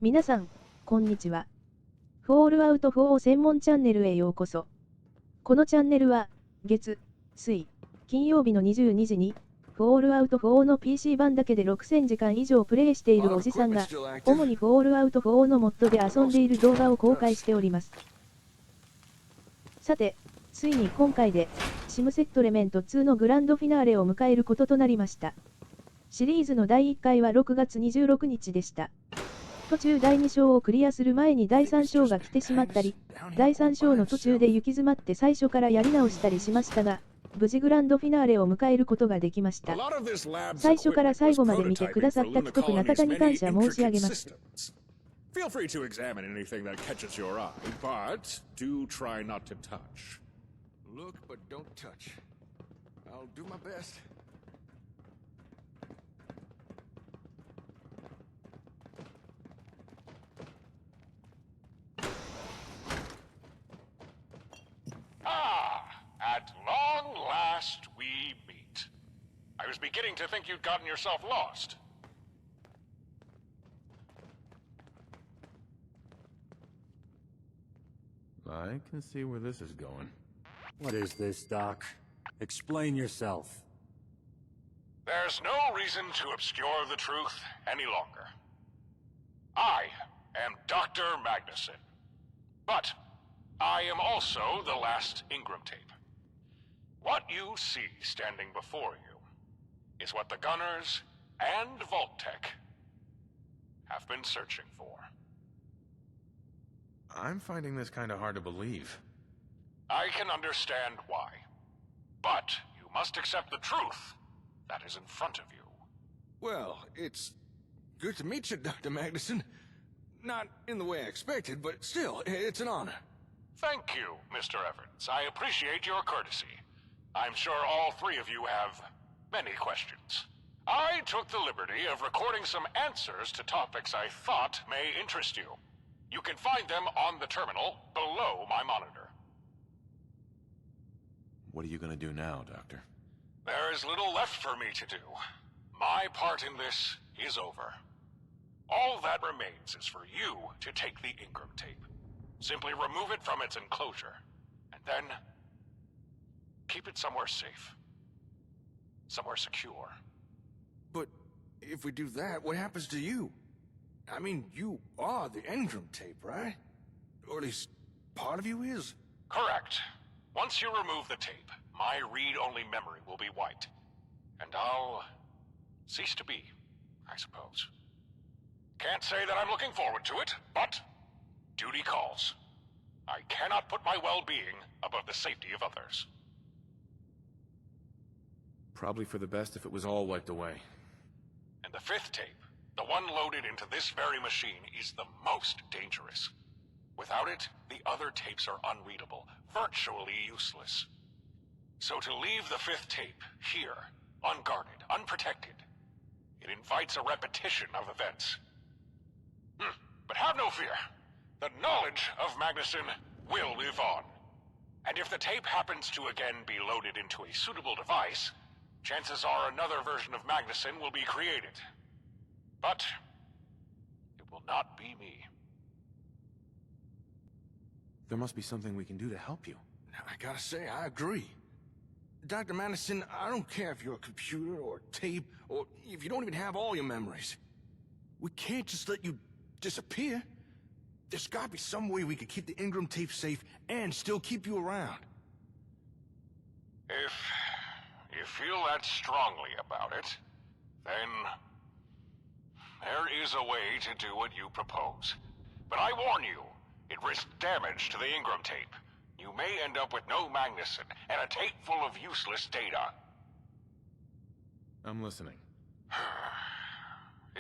みなさん、こんにちは。Fallout4専門チャンネルへようこそ。このチャンネルは、月、水、金曜日の22時に、Fallout4の PC 版だけで6000時間以上プレイしているおじさんが、主にFallout4のモッドで遊んでいる動画を公開しております。さて、ついに今回で、シムセットレメント2のグランドフィナーレを迎えることとなりました。シリーズの第1回は6月26日でした。途中第2章をクリアする前に第3章が来てしまったり、第3章の途中で行き詰まって最初からやり直したりしましたが、無事グランドフィナーレを迎えることができました。最初から最後まで見てくださった既得な方に感謝申し上げます。Feel free to examine anything that catches your eye, but do try not to touch. Look, but don't touch. I'll do my best. At long last we meet. I was beginning to think you'd gotten yourself lost. I can see where this is going. What is this, Doc? Explain yourself. There's no reason to obscure the truth any longer. I am Dr. Magnuson. But I am also the last Ingram tape. What you see standing before you is what the Gunners and Vault-Tec have been searching for. I'm finding this kind of hard to believe. I can understand why. But you must accept the truth that is in front of you. Well, it's good to meet you, Dr. Magnuson. Not in the way I expected, but still, it's an honor. Thank you, Mr. Evans. I appreciate your courtesy. I'm sure all three of you have many questions. I took the liberty of recording some answers to topics I thought may interest you. You can find them on the terminal below my monitor. What are you gonna do now, Doctor? There is little left for me to do. My part in this is over. All that remains is for you to take the Ingram tape. Simply remove it from its enclosure, and then keep it somewhere safe. Somewhere secure. But if we do that, what happens to you? I mean, you are the Ingram tape, right? Or at least part of you is? Correct. Once you remove the tape, my read-only memory will be wiped. And I'll cease to be, I suppose. Can't say that I'm looking forward to it, but duty calls. I cannot put my well-being above the safety of others. Probably for the best if it was all wiped away. And the fifth tape, the one loaded into this very machine, is the most dangerous. Without it, the other tapes are unreadable, virtually useless. So to leave the fifth tape here, unguarded, unprotected, it invites a repetition of events. But have no fear. The knowledge of Magnuson will live on. And if the tape happens to again be loaded into a suitable device, chances are another version of Magnuson will be created. But it will not be me. There must be something we can do to help you. I gotta say, I agree. Dr. Madison, I don't care if you're a computer or tape, or if you don't even have all your memories. We can't just let you disappear. There's gotta be some way we could keep the Ingram tape safe and still keep you around. If you feel that strongly about it, then there is a way to do what you propose. But I warn you, it risks damage to the Ingram tape. You may end up with no Magnuson and a tape full of useless data. I'm listening.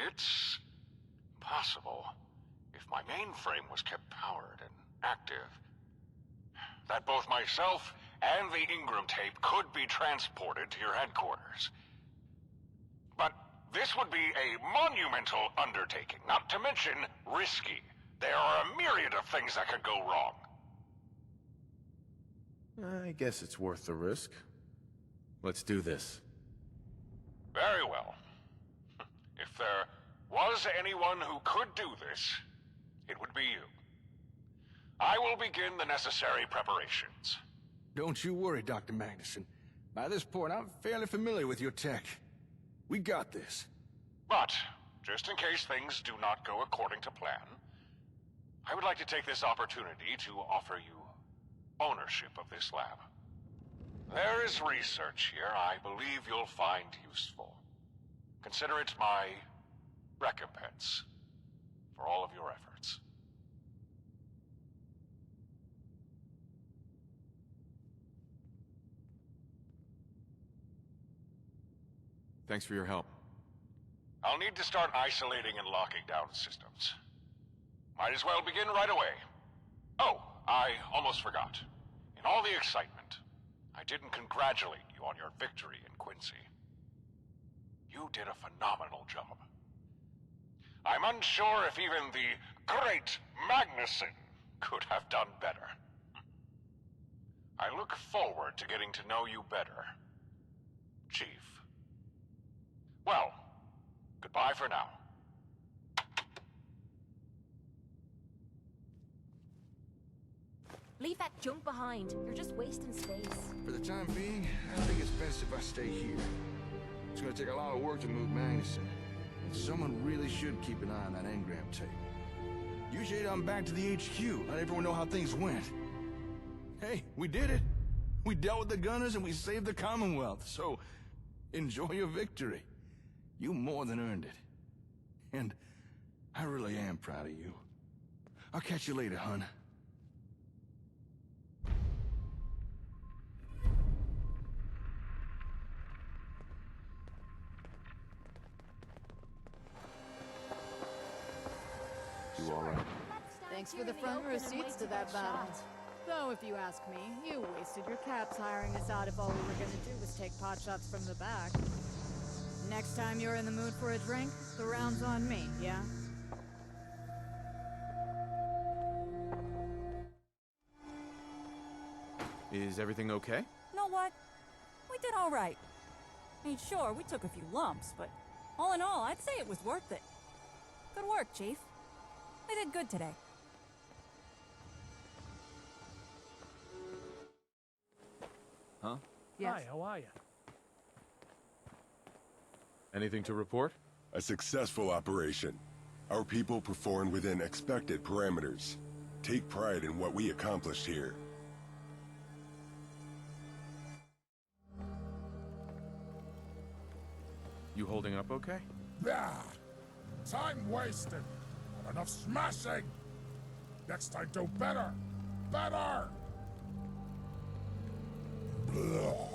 It's possible, if my mainframe was kept powered and active, that both myself and the Ingram tape could be transported to your headquarters. But this would be a monumental undertaking, not to mention risky. There are a myriad of things that could go wrong. I guess it's worth the risk. Let's do this. Very well. If there was anyone who could do this, it would be you. I will begin the necessary preparations. Don't you worry, Dr. Magnuson. By this point, I'm fairly familiar with your tech. We got this. But, just in case things do not go according to plan, I would like to take this opportunity to offer you ownership of this lab. There is research here I believe you'll find useful. Consider it my recompense for all of your efforts. Thanks for your help. I'll need to start isolating and locking down systems. Might as well begin right away. Oh, I almost forgot. In all the excitement, I didn't congratulate you on your victory in Quincy. You did a phenomenal job. I'm unsure if even the great Magnuson could have done better. I look forward to getting to know you better, Chief. Well, goodbye for now. Leave that junk behind. You're just wasting space. For the time being, I think it's best if I stay here. It's gonna take a lot of work to move Magnuson. And someone really should keep an eye on that engram tape. Usually I'm back to the HQ, let everyone know how things went. Hey, we did it. We dealt with the gunners and we saved the Commonwealth, so enjoy your victory. You more than earned it. And I really am proud of you. I'll catch you later, hon. You all right? Thanks for the front row seats to that battle. Though, if you ask me, you wasted your caps hiring us out if all we were gonna do was take potshots from the back. Next time you're in the mood for a drink, the round's on me, yeah? Is everything okay? Know what? We did all right. I mean, sure, we took a few lumps, but all in all, I'd say it was worth it. Good work, Chief. We did good today. Huh? Yes. Hi, how are you? Anything to report? A successful operation. Our people performed within expected parameters. Take pride in what we accomplished here. You holding up okay? Blah! Time wasted! Not enough smashing! Next time do better! Better! Blah.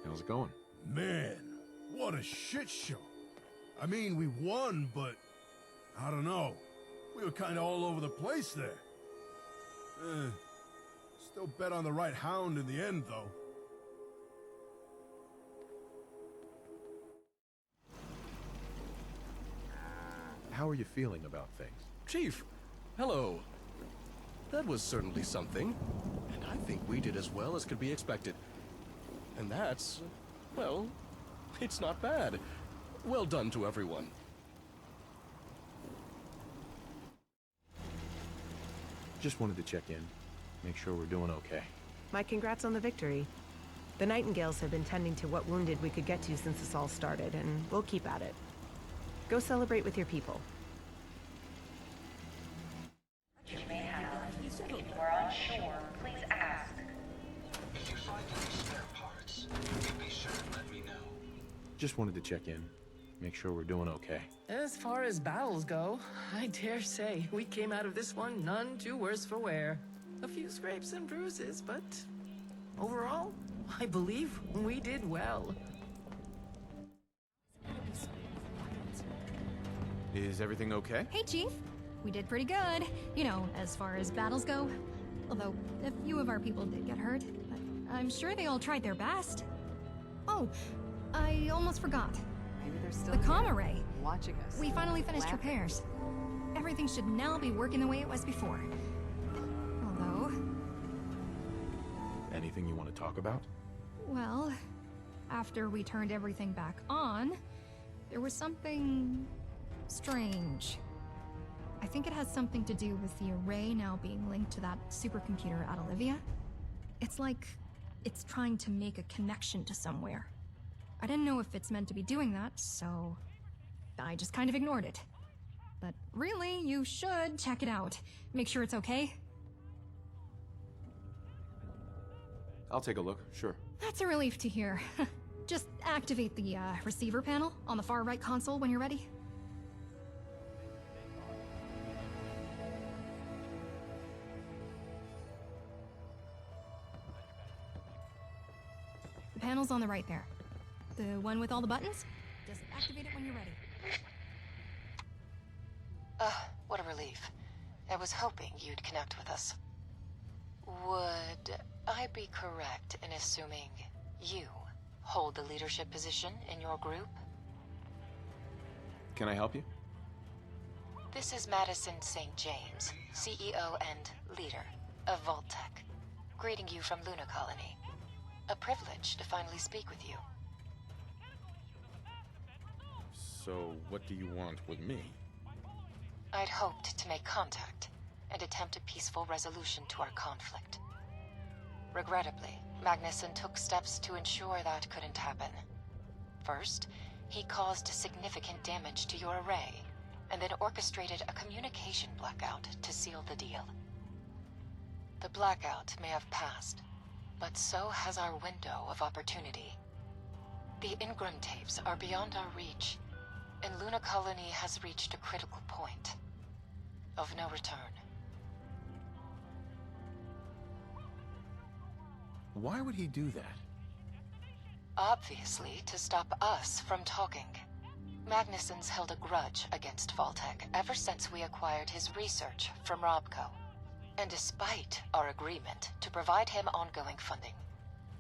How's it going? Man, what a shit show. I mean, we won, but I don't know. We were kind of all over the place there. Still bet on the right hound in the end, though. How are you feeling about things? Chief, hello. That was certainly something, and I think we did as well as could be expected. And that's, well, it's not bad. Well done to everyone. Just wanted to check in, make sure we're doing okay. My congrats on the victory. The Nightingales have been tending to what wounded we could get to since this all started, and we'll keep at it. Go celebrate with your people. You may have. If you are unsure, please ask. If you find any spare parts, be sure to let me know. Just wanted to check in, make sure we're doing okay. As far as battles go, I dare say we came out of this one none too worse for wear. A few scrapes and bruises, but overall, I believe we did well. Is everything okay? Hey, Chief. We did pretty good, you know, as far as battles go. Although, a few of our people did get hurt, but I'm sure they all tried their best. Oh, I almost forgot. Maybe they're still The comm array. watching us. We finally finished laughing. repairs. Everything should now be working the way it was before. Although, Anything you want to talk about? well, after we turned everything back on, there was something strange. I think it has something to do with the array now being linked to that supercomputer at Olivia. It's like it's trying to make a connection to somewhere. I didn't know if it's meant to be doing that, so I just kind of ignored it. But really, you should check it out. Make sure it's okay. I'll take a look, sure. That's a relief to hear. Just activate the receiver panel on the far right console when you're ready. The panel's on the right there. The one with all the buttons? Just activate it when you're ready. What a relief. I was hoping you'd connect with us. Would I be correct in assuming you hold the leadership position in your group? Can I help you? This is Madison St. James, CEO and leader of Vault-Tec. Greeting you from Luna Colony. A privilege to finally speak with you. So, what do you want with me? I'd hoped to make contact and attempt a peaceful resolution to our conflict. Regrettably, Magnuson took steps to ensure that couldn't happen. First, he caused significant damage to your array, and then orchestrated a communication blackout to seal the deal. The blackout may have passed, but so has our window of opportunity. The Ingram tapes are beyond our reach, and Luna Colony has reached a critical point of no return. Why would he do that? Obviously, to stop us from talking. Magnuson's held a grudge against Vault-Tec ever since we acquired his research from Robco. And despite our agreement to provide him ongoing funding,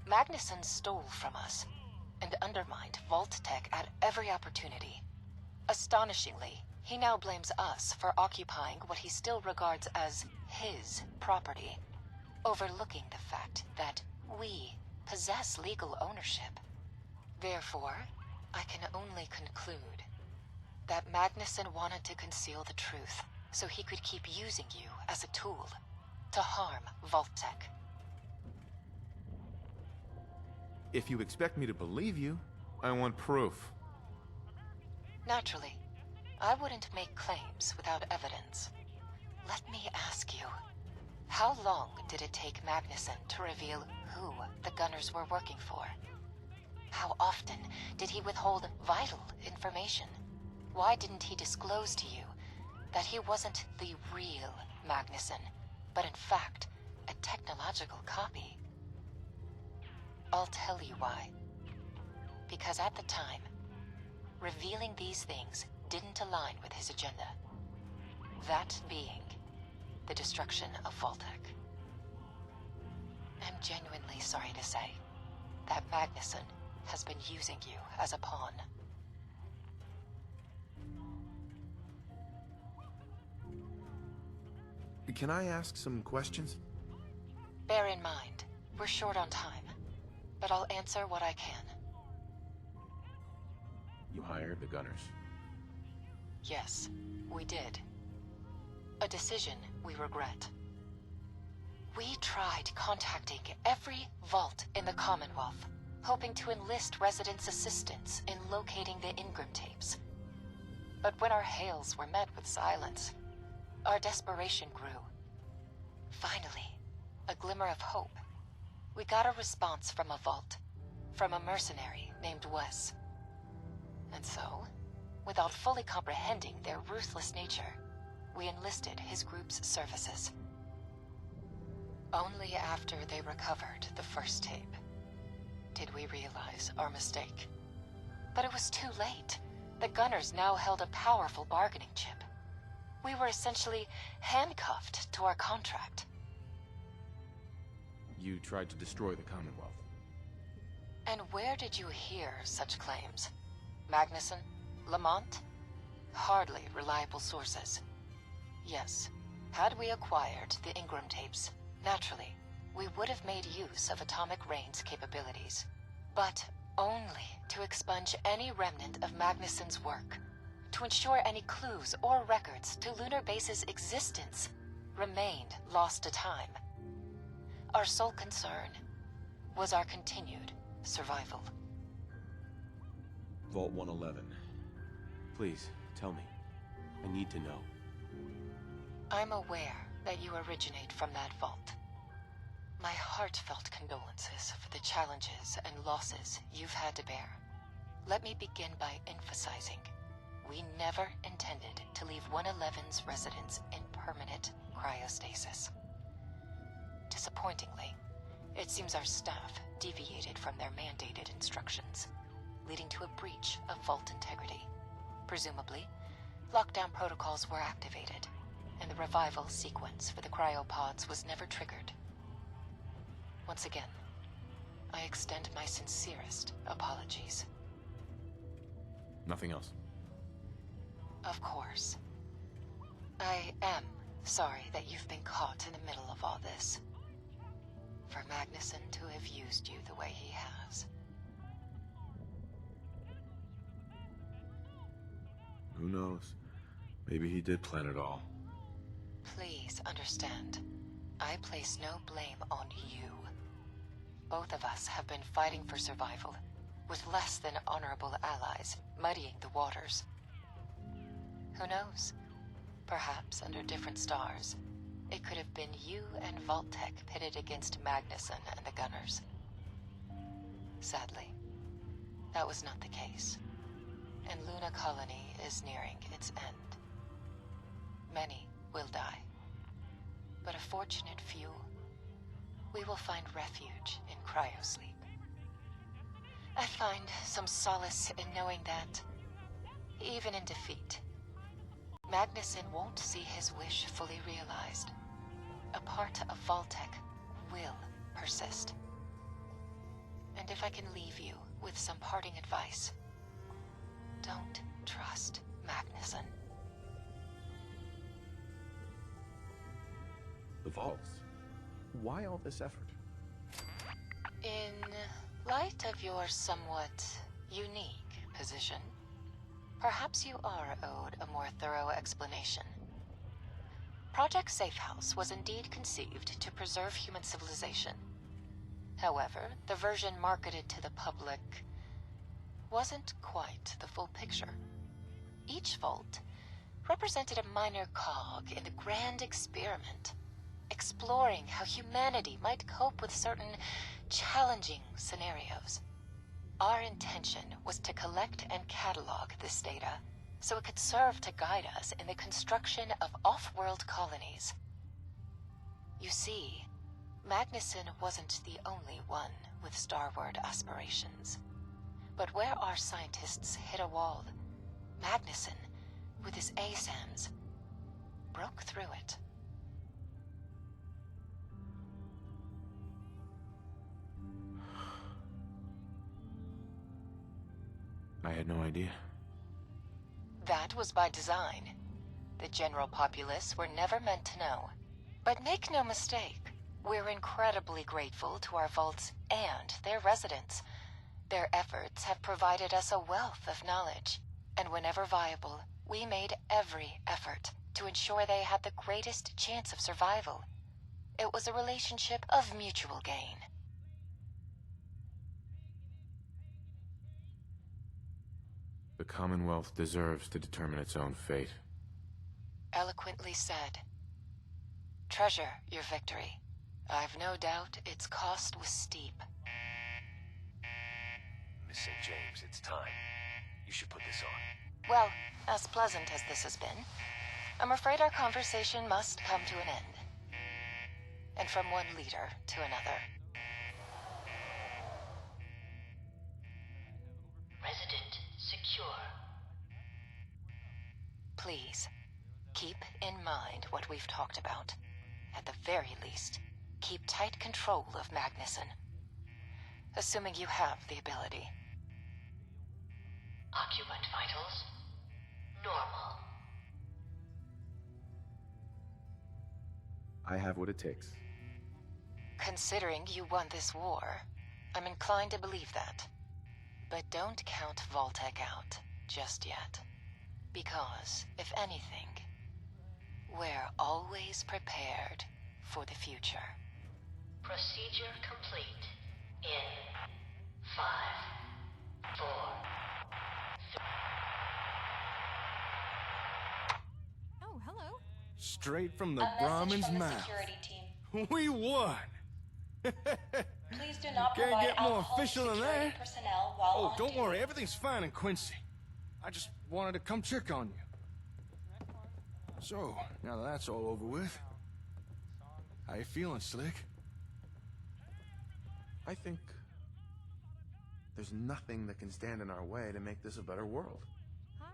Magnuson stole from us and undermined Vault-Tec at every opportunity. Astonishingly, he now blames us for occupying what he still regards as his property, overlooking the fact that we possess legal ownership. Therefore, I can only conclude that Magnuson wanted to conceal the truth so he could keep using you as a tool to harm Vault-Tec. If you expect me to believe you, I want proof. Naturally, I wouldn't make claims without evidence. Let me ask you, how long did it take Magnuson to reveal who the Gunners were working for? How often did he withhold vital information? Why didn't he disclose to you that he wasn't the real Magnuson, but in fact, a technological copy? I'll tell you why. Because at the time, revealing these things didn't align with his agenda. That being the destruction of Vault-Tec. I'm genuinely sorry to say that Magnuson has been using you as a pawn. Can I ask some questions? Bear in mind, we're short on time, but I'll answer what I can. You hired the Gunners. Yes, we did. A decision we regret. We tried contacting every vault in the Commonwealth, hoping to enlist residents' assistance in locating the Ingram tapes. But when our hails were met with silence, our desperation grew. Finally, a glimmer of hope. We got a response from a vault, from a mercenary named Wes. And so, without fully comprehending their ruthless nature, we enlisted his group's services. Only after they recovered the first tape did we realize our mistake. But it was too late. The Gunners now held a powerful bargaining chip. We were essentially handcuffed to our contract. You tried to destroy the Commonwealth. And where did you hear such claims? Magnuson? Lamont? Hardly reliable sources. Yes, had we acquired the Ingram tapes, naturally, we would have made use of Atomic Rain's capabilities. But only to expunge any remnant of Magnuson's work, to ensure any clues or records to Lunar Base's existence remained lost to time. Our sole concern was our continued survival. Vault 111. Please, tell me. I need to know. I'm aware that you originate from that vault. My heartfelt condolences for the challenges and losses you've had to bear. Let me begin by emphasizing, we never intended to leave 111's residents in permanent cryostasis. Disappointingly, it seems our staff deviated from their mandated instructions, leading to a breach of vault integrity. Presumably, lockdown protocols were activated, and the revival sequence for the cryopods was never triggered. Once again, I extend my sincerest apologies. Nothing else. Of course. I am sorry that you've been caught in the middle of all this. For Magnuson to have used you the way he has. Who knows? Maybe he did plan it all. Please understand, I place no blame on you. Both of us have been fighting for survival, with less than honorable allies muddying the waters. Who knows? Perhaps under different stars, it could have been you and Vault-Tec pitted against Magnuson and the Gunners. Sadly, that was not the case, and Luna Colony is nearing its end. Many will die, but a fortunate few, we will find refuge in cryosleep. I find some solace in knowing that, even in defeat, Magnuson won't see his wish fully realized. A part of Vault-Tec will persist. And if I can leave you with some parting advice, don't trust Magnuson. The vaults. Why all this effort? In light of your somewhat unique position, perhaps you are owed a more thorough explanation. Project Safehouse was indeed conceived to preserve human civilization. However, the version marketed to the public wasn't quite the full picture. Each vault represented a minor cog in the grand experiment, exploring how humanity might cope with certain challenging scenarios. Our intention was to collect and catalog this data so it could serve to guide us in the construction of off-world colonies. You see, Magnuson wasn't the only one with starward aspirations. But where our scientists hit a wall, Magnuson, with his ASAMs, broke through it. I had no idea. That was by design. The general populace were never meant to know. But make no mistake, we're incredibly grateful to our vaults and their residents. Their efforts have provided us a wealth of knowledge, and whenever viable, we made every effort to ensure they had the greatest chance of survival. It was a relationship of mutual gain. The Commonwealth deserves to determine its own fate. Eloquently said. Treasure your victory. I've no doubt its cost was steep. Miss St. James, it's time. You should put this on. Well, as pleasant as this has been, I'm afraid our conversation must come to an end. And from one leader to another. Resident secure. Please, keep in mind what we've talked about. At the very least, keep tight control of Magnuson. Assuming you have the ability. Occupant vitals normal. I have what it takes. Considering you won this war, I'm inclined to believe that. But don't count Vault-Tec out just yet. Because, if anything, we're always prepared for the future. Procedure complete. In 5, 4, 3. Oh, hello. Straight from the A message Brahmin's from the mouth. security team. We won! Please do not Can't provide get more alcohol to official than security that. personnel while Oh, on don't duty. worry, everything's fine in Quincy. I just wanted to come check on you. So, now that that's all over with, how you feeling, Slick? I think there's nothing that can stand in our way to make this a better world. Hi.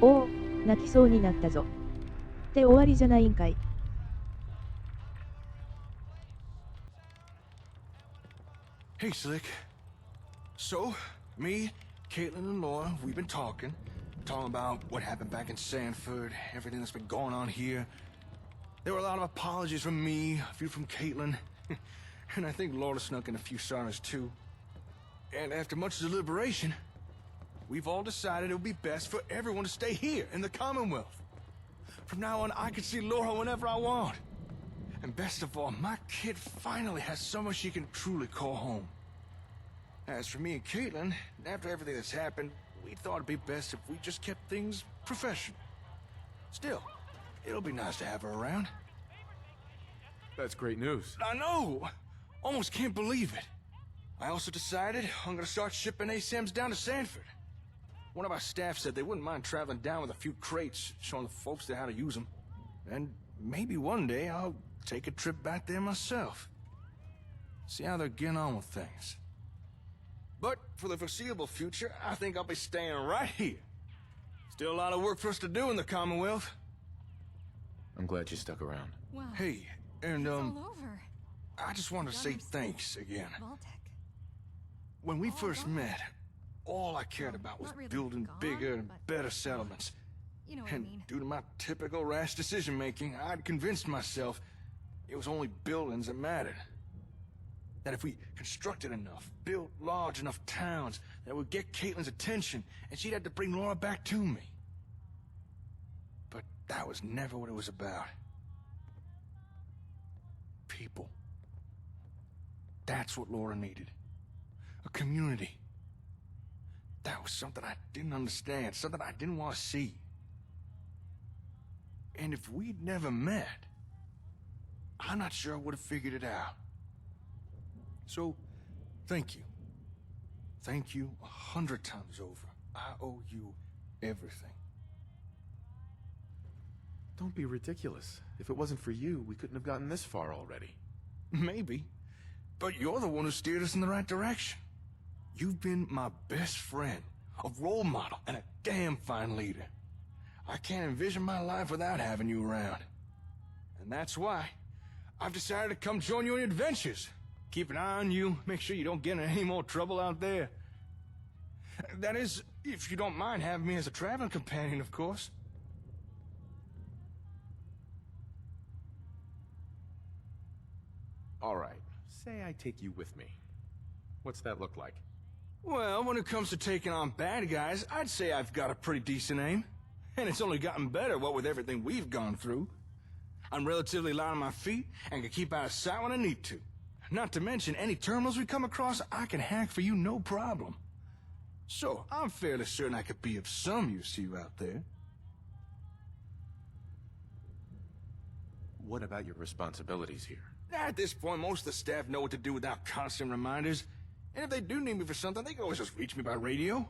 おお、泣きそうになったぞ。って終わりじゃないんかい。Hey, Slick. So, me, Caitlin, and Laura, we've been talking about what happened back in Sanford, everything that's been going on here. There were a lot of apologies from me, a few from Caitlin, and I think Laura snuck in a few sorries too. And after much deliberation, we've all decided it would be best for everyone to stay here in the Commonwealth. From now on, I can see Laura whenever I want. And best of all, my kid finally has someone she can truly call home. As for me and Caitlin, after everything that's happened, we thought it'd be best if we just kept things professional. Still, it'll be nice to have her around. That's great news. I know! Almost can't believe it. I also decided I'm gonna start shipping ASAMs down to Sanford. One of our staff said they wouldn't mind traveling down with a few crates, showing the folks there how to use them. And maybe one day I'll take a trip back there myself. See how they're getting on with things. But for the foreseeable future, I think I'll be staying right here. Still a lot of work for us to do in the Commonwealth. I'm glad you stuck around. Wow. Hey, and It's all over. I just wanted to say thanks again. Vault-Tec. When we first met, all I cared about was Not really building gone, bigger and but- better settlements. You know what I And mean. due to my typical rash decision-making, I'd convinced myself it was only buildings that mattered. That if we constructed enough, built large enough towns, that would get Caitlin's attention, and she'd have to bring Laura back to me. But that was never what it was about. People. That's what Laura needed. A community. That was something I didn't understand, something I didn't want to see. And if we'd never met, I'm not sure I would have figured it out. So, thank you. Thank you 100 times over. I owe you everything. Don't be ridiculous. If it wasn't for you, we couldn't have gotten this far already. Maybe. But you're the one who steered us in the right direction. You've been my best friend, a role model, and a damn fine leader. I can't envision my life without having you around. And that's why I've decided to come join you in your adventures. Keep an eye on you, make sure you don't get in any more trouble out there. That is, if you don't mind having me as a traveling companion, of course. All right, say I take you with me. What's that look like? Well, when it comes to taking on bad guys, I'd say I've got a pretty decent aim. And it's only gotten better, what with everything we've gone through. I'm relatively light on my feet and can keep out of sight when I need to. Not to mention, any terminals we come across, I can hack for you no problem. So, I'm fairly certain I could be of some use to you out there. What about your responsibilities here? At this point, most of the staff know what to do without constant reminders. And if they do need me for something, they can always just reach me by radio.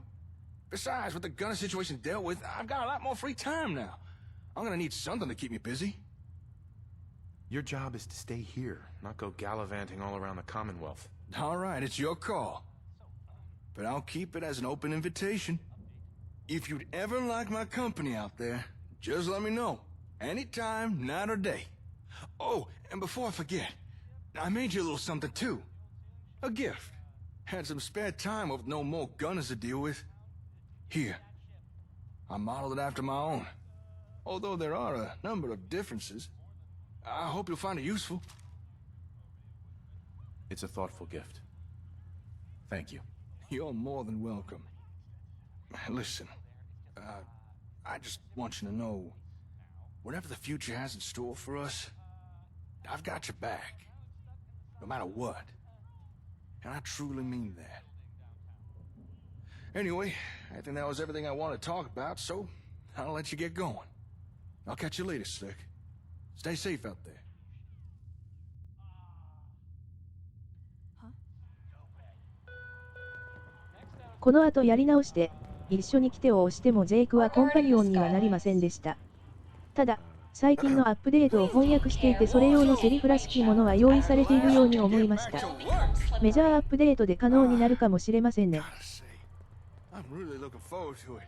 Besides, with the gunner situation dealt with, I've got a lot more free time now. I'm gonna need something to keep me busy. Your job is to stay here, not go gallivanting all around the Commonwealth. All right, it's your call. But I'll keep it as an open invitation. If you'd ever like my company out there, just let me know. Anytime, night or day. Oh, and before I forget, I made you a little something too. A gift. Had some spare time with no more gunners to deal with. Here. I modeled it after my own. Although there are a number of differences. I hope you'll find it useful. It's a thoughtful gift. Thank you. You're more than welcome. Listen, I just want you to know, whatever the future has in store for us, I've got your back. No matter what. And I truly mean that. Anyway, I think that was everything I wanted to talk about, so I'll let you get going. I'll catch you later, Slick. Stay safe out there. この後やり直して、一緒に来てを押してもジェイクはコンパニオンにはなりませんでした。ただ、最近のアップデートを翻訳していてそれ用のセリフらしきものは用意されているように思いました。メジャーアップデートで可能になるかもしれませんね。I'm really looking forward to it.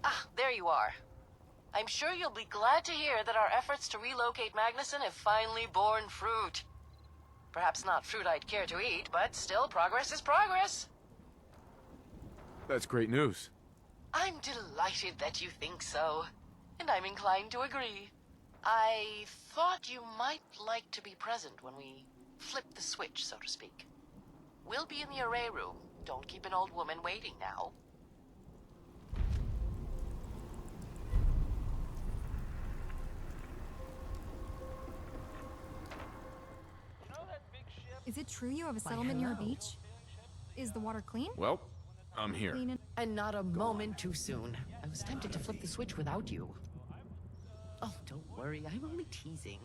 Ah, there you are. I'm sure you'll be glad to hear that our efforts to relocate Magnuson have finally borne fruit. Perhaps not fruit I'd care to eat, but still progress is progress. That's great news. I'm delighted that you think so, and I'm inclined to agree. I thought you might like to be present when we flip the switch, so to speak. We'll be in the array room. Don't keep an old woman waiting now. Is it true you have a settlement near a beach? Is the water clean? Well, I'm here. Clean And not a moment too soon. I was tempted to flip the switch without you. Oh, don't worry, I'm only teasing.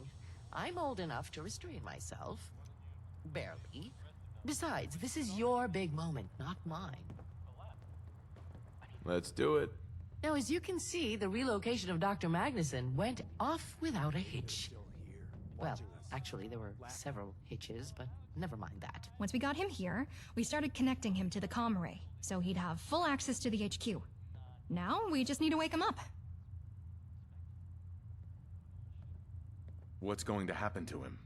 I'm old enough to restrain myself. Barely. Besides, this is your big moment, not mine. Let's do it. Now, as you can see, the relocation of Dr. Magnuson went off without a hitch. Well, actually, there were several hitches, but never mind that. Once we got him here, we started connecting him to the comm array, so he'd have full access to the HQ. Now, we just need to wake him up. What's going to happen to him?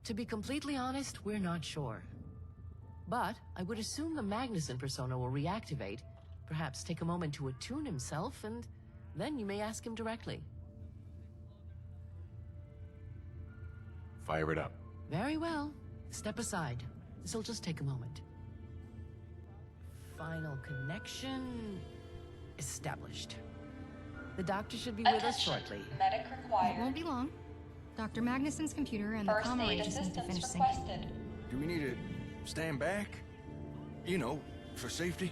To be completely honest, we're not sure. But I would assume the Magnuson persona will reactivate, perhaps take a moment to attune himself, and then you may ask him directly. Fire it up. Very well. Step aside. This'll just take a moment. Final connection established. The doctor should be with us shortly. Medic required. It won't be long. Dr. Magnuson's computer and the First comm array aid just need to finish assistance syncing. requested. Do we need to stand back? You know, for safety?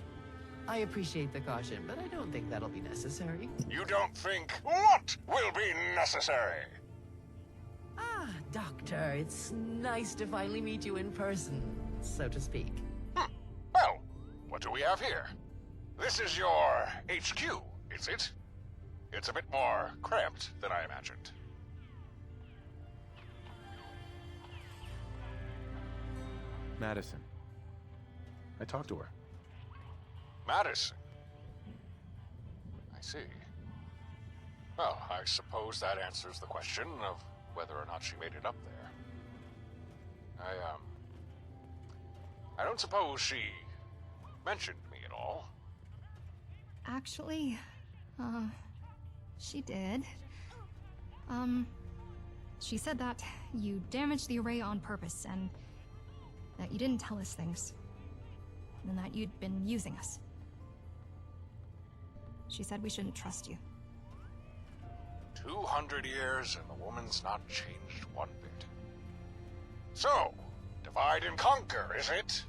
I appreciate the caution, but I don't think that'll be necessary. You don't think what will be necessary? Ah, Doctor, it's nice to finally meet you in person, so to speak. Well, what do we have here? This is your HQ, is it? It's a bit more cramped than I imagined. Madison. I talked to her. Madison. I see. Well, I suppose that answers the question of whether or not she made it up there. I don't suppose she mentioned me at all. Actually, she did. She said that you damaged the array on purpose and that you didn't tell us things. And that you'd been using us. She said we shouldn't trust you. 200 years and the woman's not changed one bit. So, divide and conquer, is it?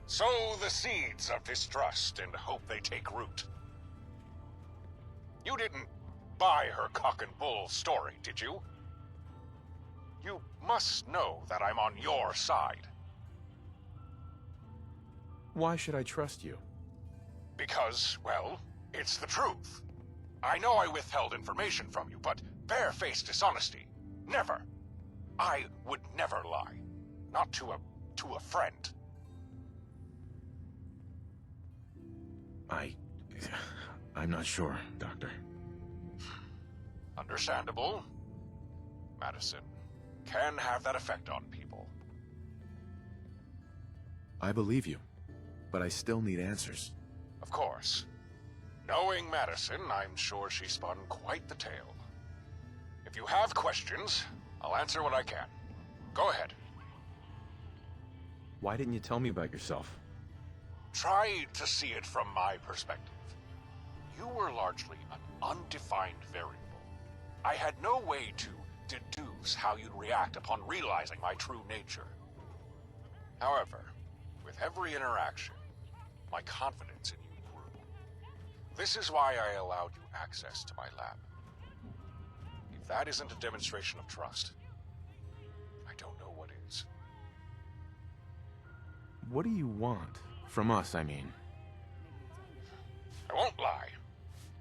Sow the seeds of distrust and hope they take root. You didn't buy her cock and bull story, did you? You must know that I'm on your side. Why should I trust you? Because, well, it's the truth. I know I withheld information from you, but barefaced dishonesty, never. I would never lie. Not to a friend. I'm not sure, Doctor. Understandable. Madison can have that effect on people. I believe you, but I still need answers. Of course. Knowing Madison, I'm sure she spun quite the tale. If you have questions, I'll answer what I can. Go ahead. Why didn't you tell me about yourself? Try to see it from my perspective. You were largely an undefined variable. I had no way to deduce how you'd react upon realizing my true nature. However, with every interaction, my confidence in you grew. This is why I allowed you access to my lab. If that isn't a demonstration of trust, I don't know what is. What do you want? From us, I mean. I won't lie.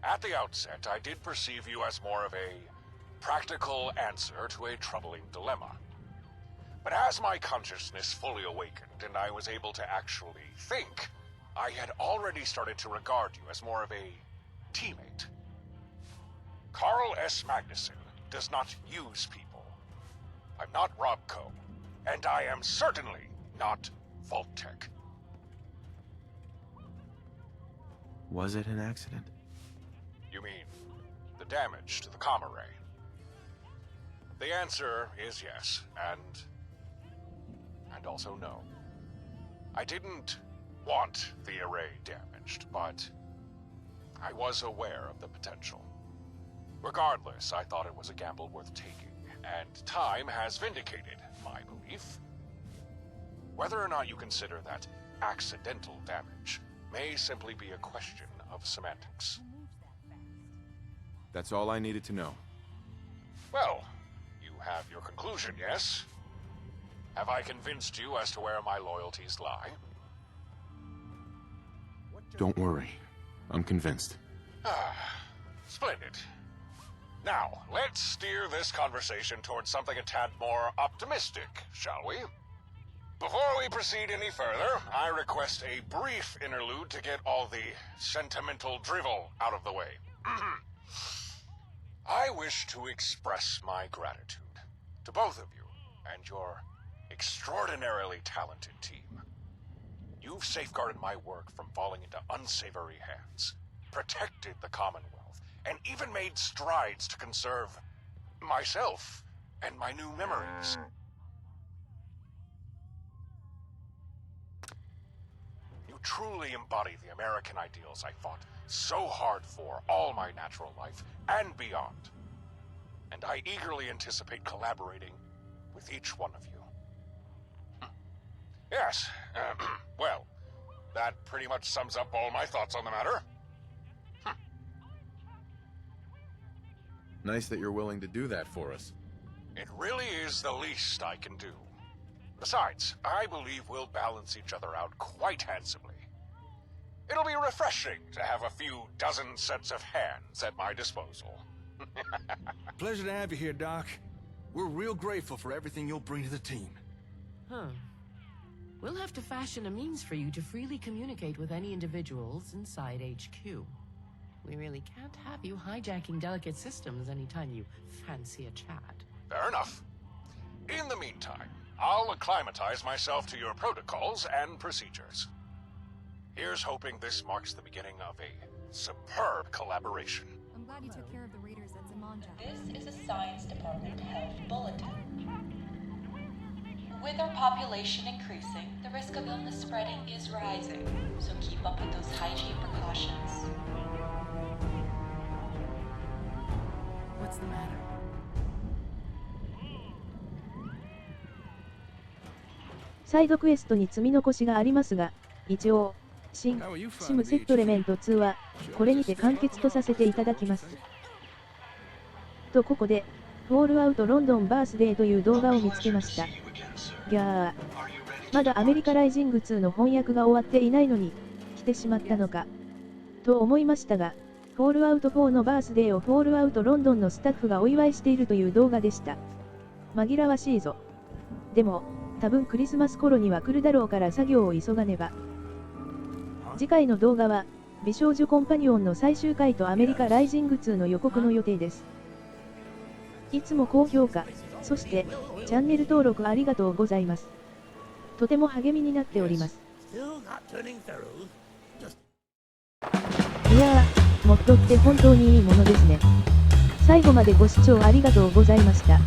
At the outset, I did perceive you as more of a practical answer to a troubling dilemma. But as my consciousness fully awakened and I was able to actually think, I had already started to regard you as more of a teammate. Carl S. Magnuson does not use people. I'm not Robco, and I am certainly not Vault-Tec. Was it an accident? You mean the damage to the comm array? The answer is yes, and also no. I didn't want the array damaged, but I was aware of the potential. Regardless, I thought it was a gamble worth taking, and time has vindicated my belief. Whether or not you consider that accidental damage may simply be a question of semantics. That's all I needed to know. Well, you have your conclusion, yes? Have I convinced you as to where my loyalties lie? Don't worry. I'm convinced. Splendid. Now, let's steer this conversation towards something a tad more optimistic, shall we? Before we proceed any further, I request a brief interlude to get all the sentimental drivel out of the way. I wish to express my gratitude to both of you and your extraordinarily talented team. You've safeguarded my work from falling into unsavory hands, protected the Commonwealth, and even made strides to conserve myself and my new memories. You truly embody the American ideals I fought so hard for all my natural life and beyond. And I eagerly anticipate collaborating with each one of you. Yes, well, that pretty much sums up all my thoughts on the matter. Nice that you're willing to do that for us. It really is the least I can do. Besides, I believe we'll balance each other out quite handsomely. It'll be refreshing to have a few dozen sets of hands at my disposal. Pleasure to have you here, Doc. We're real grateful for everything you'll bring to the team. Huh. We'll have to fashion a means for you to freely communicate with any individuals inside HQ. We really can't have you hijacking delicate systems anytime you fancy a chat. Fair enough. In the meantime, I'll acclimatize myself to your protocols and procedures. Here's hoping this marks the beginning of a superb collaboration. I'm glad you took care of the raiders at Zamanja. This is a Science Department Health Bulletin. With our population increasing, the risk of illness spreading is rising, so keep up with those hygiene precautions. What's the matter?サイドクエストに積み残しがありますが、一応、新シムセットレメント2は、これにて完結とさせていただきます。とここで、フォールアウトロンドンバースデーという動画を見つけました。ぎゃー。まだアメリカライジング2の翻訳が終わっていないのに、来てしまったのか。と思いましたが、フォールアウト4のバースデーをフォールアウトロンドンのスタッフがお祝いしているという動画でした。紛らわしいぞ。でも、多分クリスマス頃には来るだろうから作業を急がねば。次回の動画は、美少女コンパニオンの最終回とアメリカライジング2の予告の予定です。いつも高評価、そして、チャンネル登録ありがとうございます。とても励みになっております。いやー、モッドって本当にいいものですね。最後までご視聴ありがとうございました。